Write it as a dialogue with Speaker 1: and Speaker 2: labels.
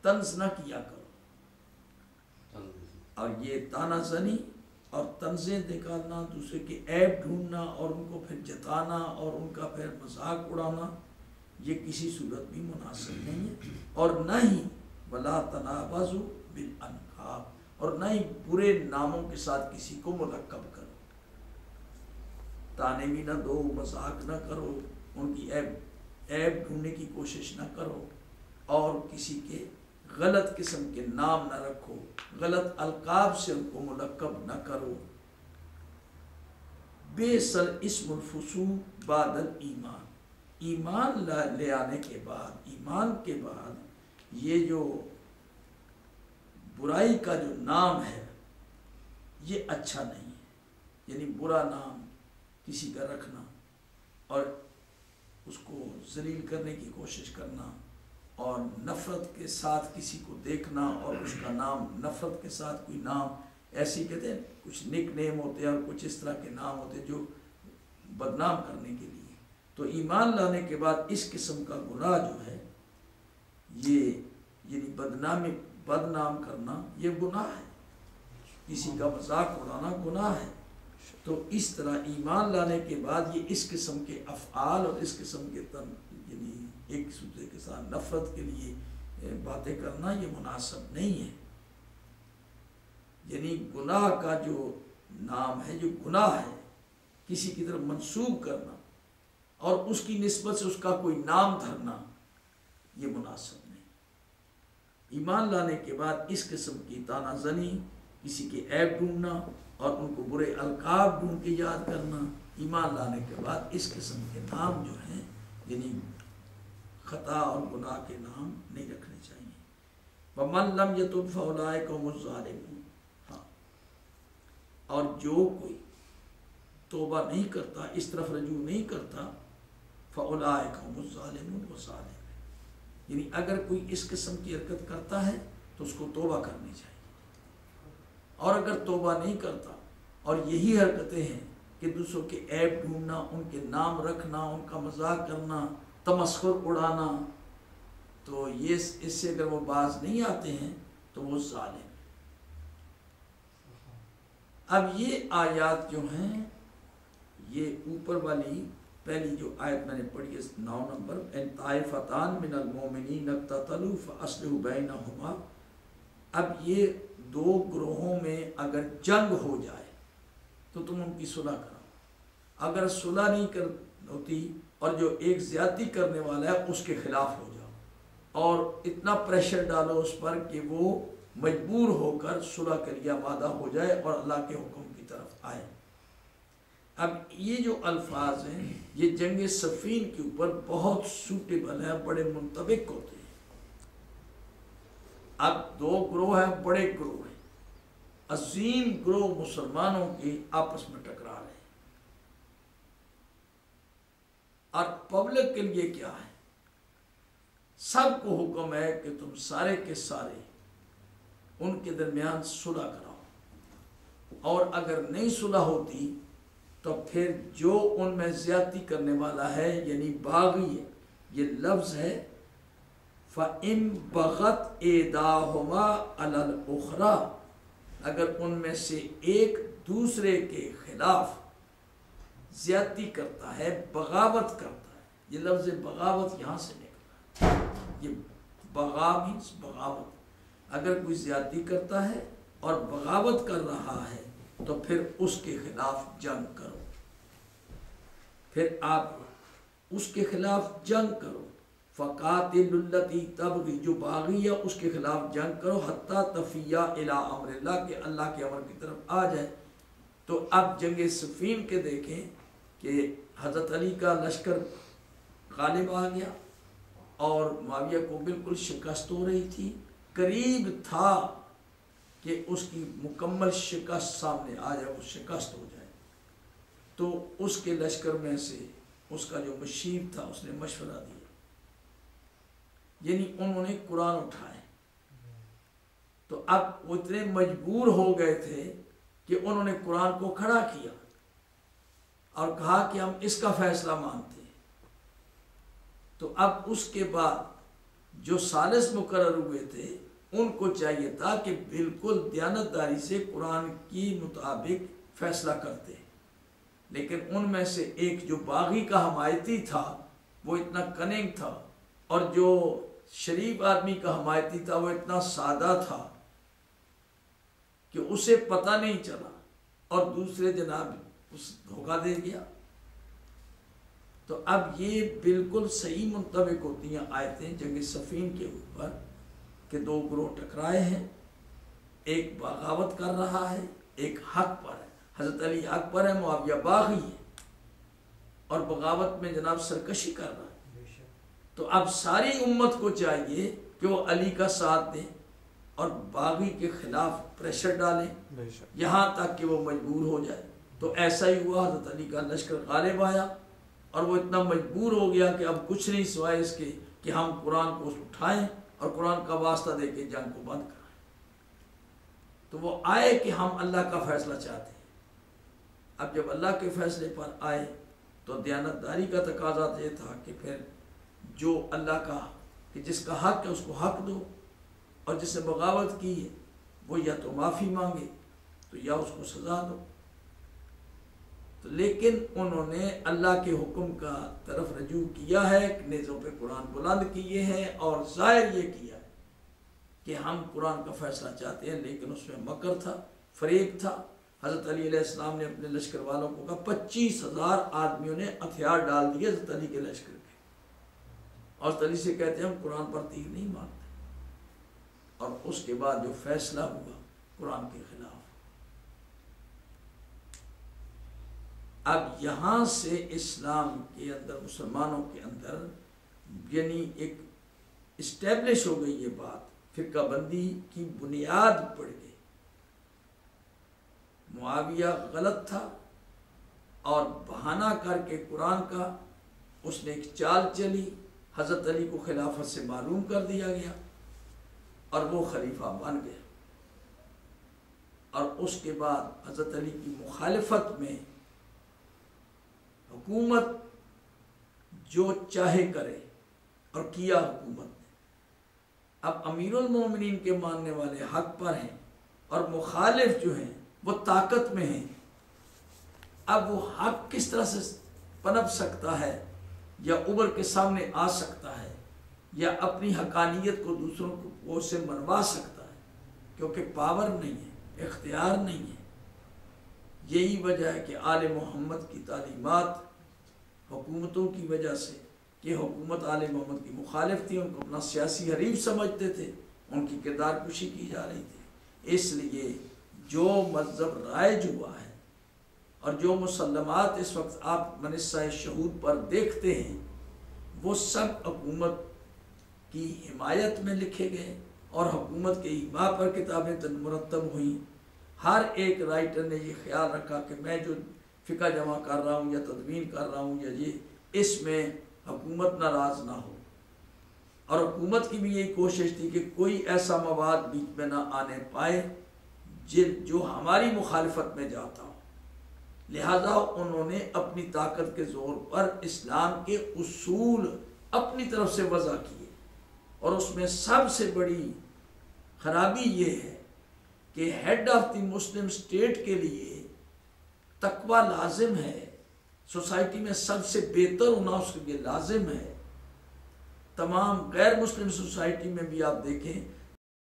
Speaker 1: طنز نہ کیا کرو. اور یہ تانا زنی اور طنزیں نکالنا، دوسرے کے عیب ڈھونڈنا اور ان کو پھر جتانا اور ان کا پھر مذاق اڑانا، یہ کسی صورت بھی مناسب نہیں ہے. اور نہ ہی ولا تنابزوا بالالقاب، اور نہ ہی برے ناموں کے ساتھ کسی کو ملقب کرو. تانے بھی نہ دو، مذاق نہ کرو، ان کی عیب ڈھونڈنے کی کوشش نہ کرو، اور کسی کے غلط قسم کے نام نہ رکھو، غلط القاب سے ان کو ملقب نہ کرو. بئس الاسم الفسوق بعد الایمان، ایمان لے آنے کے بعد، ایمان کے بعد یہ جو برائی کا جو نام ہے یہ اچھا نہیں ہے. یعنی برا نام کسی کا رکھنا اور اس کو ذلیل کرنے کی کوشش کرنا اور نفرت کے ساتھ کسی کو دیکھنا اور اس کا نام نفرت کے ساتھ کوئی نام، ایسی کہتے ہیں کچھ نک نیم ہوتے ہیں اور کچھ اس طرح کے نام ہوتے ہیں جو بدنام کرنے کے لیے. تو ایمان لانے کے بعد اس قسم کا گناہ جو ہے یہ یعنی بدنام کرنا یہ گناہ ہے، کسی کا مذاق اڑانا گناہ ہے. تو اس طرح ایمان لانے کے بعد یہ اس قسم کے افعال اور اس قسم کے یعنی ایک دوسرے کے ساتھ نفرت کے لیے باتیں کرنا یہ مناسب نہیں ہے. یعنی گناہ کا جو نام ہے، جو گناہ ہے کسی کی طرف منسوب کرنا اور اس کی نسبت سے اس کا کوئی نام دھرنا یہ مناسب نہیں. ایمان لانے کے بعد اس قسم کی تانا زنی، کسی کے عیب ڈھونڈنا اور ان کو برے القاب ڈھونڈ کے یاد کرنا، ایمان لانے کے بعد اس قسم کے نام جو ہیں یعنی خطا اور گناہ کے نام نہیں رکھنے چاہیے. وَمَن لَمْ يَتُبْ فَأُولَٰئِكَ هُمُ الظَّالِمُونَ. ہاں، اور جو کوئی توبہ نہیں کرتا، اس طرف رجوع نہیں کرتا، فَأُولَٰئِكَ هُمُ الظَّالِمُونَ، وہ ظالم ہے. یعنی اگر کوئی اس قسم کی حرکت کرتا ہے تو اس کو توبہ کرنی چاہیے، اور اگر توبہ نہیں کرتا اور یہی حرکتیں ہیں کہ دوسروں کے عیب ڈھونڈنا، ان کے نام رکھنا، ان کا مذاق کرنا، تمسخر اڑانا، تو یہ اس سے اگر وہ باز نہیں آتے ہیں تو وہ ظالم ہیں. اب یہ آیات جو ہیں یہ اوپر والی پہلی جو آیت میں نے پڑھی ہے 9 نمبر، ان طائفتان من المؤمنین اقتتلوا فاصلحوا بینہما. اب یہ دو گروہوں میں اگر جنگ ہو جائے تو تم ان کی صلح کراؤ. اگر صلح نہیں ہوتی اور جو ایک زیادتی کرنے والا ہے اس کے خلاف ہو جاؤ اور اتنا پریشر ڈالو اس پر کہ وہ مجبور ہو کر صلح کے لیے آمادہ ہو جائے اور اللہ کے حکم کی طرف آئے. اب یہ جو الفاظ ہیں یہ جنگ صفین کے اوپر بہت سوٹیبل ہیں، بڑے منطبق ہوتے ہیں. اب دو گروہ ہیں، بڑے گروہ ہیں، عظیم گروہ مسلمانوں کے آپس میں ٹکرا رہے ہیں. اور پبلک کے لیے کیا ہے؟ سب کو حکم ہے کہ تم سارے کے سارے ان کے درمیان صلح کراؤ، اور اگر نہیں صلح ہوتی تو پھر جو ان میں زیادتی کرنے والا ہے یعنی باغی ہے، یہ لفظ ہے فَإِن بَغَتْ إِحْدَاهُمَا عَلَى الْأُخْرَى، اگر ان میں سے ایک دوسرے کے خلاف زیادتی کرتا ہے، بغاوت کرتا ہے. یہ لفظ بغاوت یہاں سے نکلا ہے، یہ بغا مینس بغاوت. اگر کوئی زیادتی کرتا ہے اور بغاوت کر رہا ہے تو پھر اس کے خلاف جنگ کرو، پھر آپ اس کے خلاف جنگ کرو. فَقَاتِلُوا الَّتِي تَبْغِي، جو باغی ہے اس کے خلاف جنگ کرو، حتیٰ تفیہ الی امر اللہ، کہ اللہ کے امر کی طرف آ جائے. تو اب جنگ صفین کے دیکھیں کہ حضرت علی کا لشکر غالب آ گیا اور معاویہ کو بالکل شکست ہو رہی تھی، قریب تھا کہ اس کی مکمل شکست سامنے آ جائے، وہ شکست ہو جائے. تو اس کے لشکر میں سے اس کا جو مشیر تھا اس نے مشورہ دیا، یعنی انہوں نے قرآن اٹھائے. تو اب وہ اتنے مجبور ہو گئے تھے کہ انہوں نے قرآن کو کھڑا کیا اور کہا کہ ہم اس کا فیصلہ مانتے ہیں. تو اب اس کے بعد جو ثالث مقرر ہوئے تھے ان کو چاہیے تھا کہ بالکل دیانتداری سے قرآن کی مطابق فیصلہ کرتے، لیکن ان میں سے ایک جو باغی کا حمایتی تھا وہ اتنا کننگ تھا، اور جو شریف آدمی کا حمایتی تھا وہ اتنا سادہ تھا کہ اسے پتہ نہیں چلا، اور دوسرے جناب اس دھوکہ دے گیا۔ تو اب یہ بالکل صحیح منطبق ہوتی ہیں آیتیں جنگ صفین کے اوپر کہ دو گروہ ٹکرائے ہیں، ایک بغاوت کر رہا ہے، ایک حق پر ہے۔ حضرت علی حق پر ہے، معاویہ باغی ہے اور بغاوت میں جناب سرکشی کر رہا ہے۔ تو اب ساری امت کو چاہیے کہ وہ علی کا ساتھ دیں اور باغی کے خلاف پریشر ڈالیں یہاں تک کہ وہ مجبور ہو جائے۔ تو ایسا ہی ہوا، حضرت علی کا لشکر غالب آیا اور وہ اتنا مجبور ہو گیا کہ اب کچھ نہیں سوائے اس کے کہ ہم قرآن کو اٹھائیں اور قرآن کا واسطہ دے کے جنگ کو بند کرائیں۔ تو وہ آئے کہ ہم اللہ کا فیصلہ چاہتے ہیں۔ اب جب اللہ کے فیصلے پر آئے تو دیانتداری کا تقاضا یہ تھا کہ پھر جو اللہ کا کہ جس کا حق ہے اس کو حق دو، اور جس نے بغاوت کی ہے وہ یا تو معافی مانگے تو یا اس کو سزا دو۔ تو لیکن انہوں نے اللہ کے حکم کا طرف رجوع کیا ہے، نیزوں پہ قرآن بلند کیے ہیں اور ظاہر یہ کیا ہے کہ ہم قرآن کا فیصلہ چاہتے ہیں، لیکن اس میں مکر تھا، فریب تھا۔ حضرت علی علیہ السلام نے اپنے لشکر والوں کو کہا 25,000 آدمیوں نے ہتھیار ڈال دیے حضرت علی کے لشکر کے، اور حضرت علی سے کہتے ہیں ہم قرآن پر تیر نہیں مارتے، اور اس کے بعد جو فیصلہ ہوا قرآن کے خلاف۔ اب یہاں سے اسلام کے اندر، مسلمانوں کے اندر یعنی ایک اسٹیبلش ہو گئی یہ بات، فرقہ بندی کی بنیاد پڑ گئی۔ معاویہ غلط تھا اور بہانہ کر کے قرآن کا اس نے ایک چال چلی، حضرت علی کو خلافت سے معلوم کر دیا گیا اور وہ خلیفہ بن گیا، اور اس کے بعد حضرت علی کی مخالفت میں حکومت جو چاہے کرے، اور کیا حکومت نے۔ اب امیر المومنین کے ماننے والے حق پر ہیں اور مخالف جو ہیں وہ طاقت میں ہیں۔ اب وہ حق کس طرح سے پنپ سکتا ہے یا ابھر کے سامنے آ سکتا ہے یا اپنی حقانیت کو دوسروں کو سے منوا سکتا ہے، کیونکہ پاور نہیں ہے، اختیار نہیں ہے۔ یہی وجہ ہے کہ آل محمد کی تعلیمات حکومتوں کی وجہ سے، کہ حکومت آل محمد کی مخالف تھی، ان کو اپنا سیاسی حریف سمجھتے تھے، ان کی کردار کشی کی جا رہی تھی۔ اس لیے جو مذہب رائج ہوا ہے اور جو مسلمات اس وقت آپ منصہ شہود پر دیکھتے ہیں وہ سب حکومت کی حمایت میں لکھے گئے اور حکومت کے ایما پر کتابیں مرتب ہوئیں۔ ہر ایک رائٹر نے یہ خیال رکھا کہ میں جو فقہ جمع کر رہا ہوں یا تدوین کر رہا ہوں یا یہ، اس میں حکومت ناراض نہ ہو، اور حکومت کی بھی یہی کوشش تھی کہ کوئی ایسا مواد بیچ میں نہ آنے پائے جو ہماری مخالفت میں جاتا ہو۔ لہذا انہوں نے اپنی طاقت کے زور پر اسلام کے اصول اپنی طرف سے وضع کیے، اور اس میں سب سے بڑی خرابی یہ ہے کہ head of the Muslim state کے لیے تقوی لازم ہے، سوسائٹی میں سب سے بہتر ہونا اس کے لیے لازم ہے۔ تمام غیر مسلم سوسائٹی میں بھی آپ دیکھیں